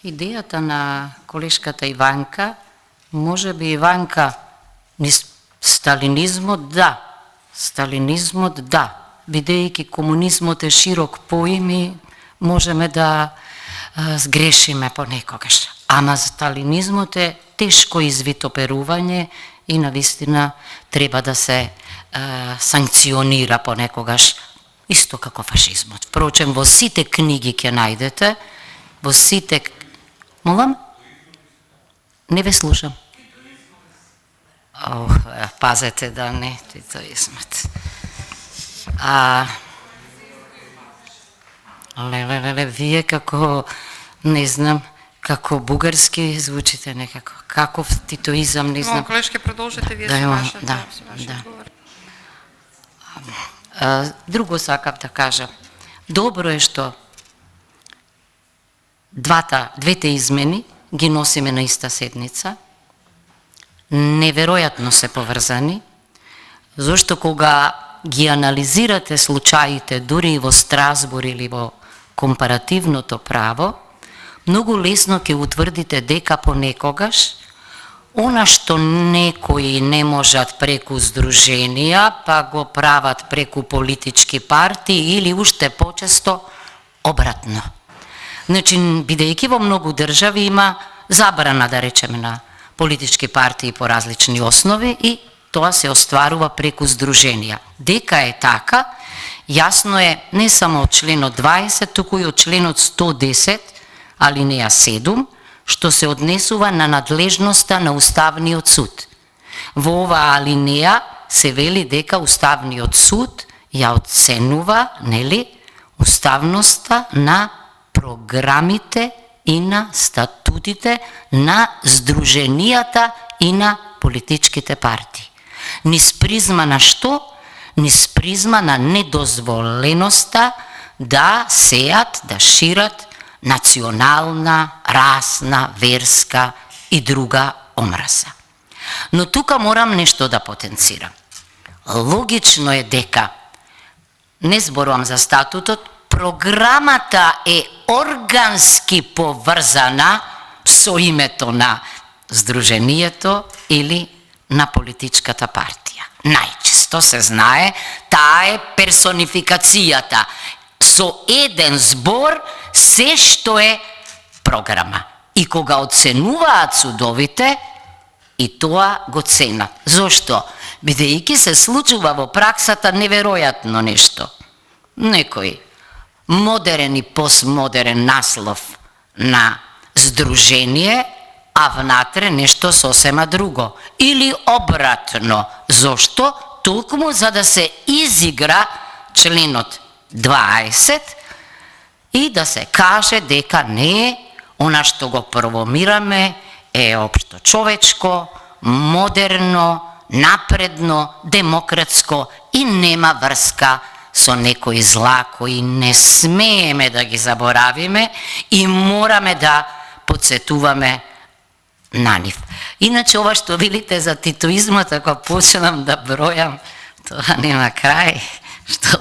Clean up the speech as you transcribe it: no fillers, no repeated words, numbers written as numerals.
Идејата на колешката Иванка, може би Иванка, низ сталинизмот да, бидејќи комунизмот е широк поим и можеме да сгрешиме понекогаш. Ама сталинизмот е тешко извитоперување и навистина треба да се санкционира понекогаш, исто како фашизмот. Впрочем, во сите книги ќе најдете, во сите... Молам? Не ве слушам. Пазете да не титоизмот. Вие како, не знам, како бугарски звучите некако. Каков титоизам, не знам. Колешке, продолжите вие со вашата одговор. Друго сакав да кажам. Добро е што двете измени ги носиме на иста седница. Неверојатно се поврзани, зашто кога ги анализирате случаите дури и во Страсбур или во компаративното право, многу лесно ќе утврдите дека понекогаш она што некои не можат преку здруженија, па го прават преку политички партии или уште почесто обратно. Значи, бидејќи во многу држави има забрана, да речеме, на политички партии по различни основи и тоа се остварува преку здруженија. Дека е така, јасно е не само од членот 20, туку и од членот 110, алинеја 7, што се однесува на надлежноста на Уставниот суд. Во оваа алинеја се вели дека Уставниот суд ја оценува, нели, уставноста на програмите и на статутите на здруженијата и на политичките партии. Низ призма на што? Низ призма на недозволеноста да сеат, да шират национална, расна, верска и друга омраза. Но тука морам нешто да потенцирам. Логично е дека, не зборувам за статутот, програмата е органски поврзана со името на здруженијето или на политичката партија. Најчесто се знае, таа е персонификацијата. Со еден збор се што е програма. И кога оценуваат судовите, и тоа го ценат. Зошто? Бидејќи се случува во праксата неверојатно нешто. Некој модерен и постмодерен наслов на здружение, а внатре нешто сосема друго. Или обратно. Зошто? Толкому за да се изигра членот 20 и да се каже дека не, она што го промовираме е општо човечко, модерно, напредно, демократско и нема врска со некои зла кои не смееме да ги заборавиме и мораме да подсетуваме на нив. Иначе ова што видите за титоизмот, ако почнам да бројам, тоа нема крај, што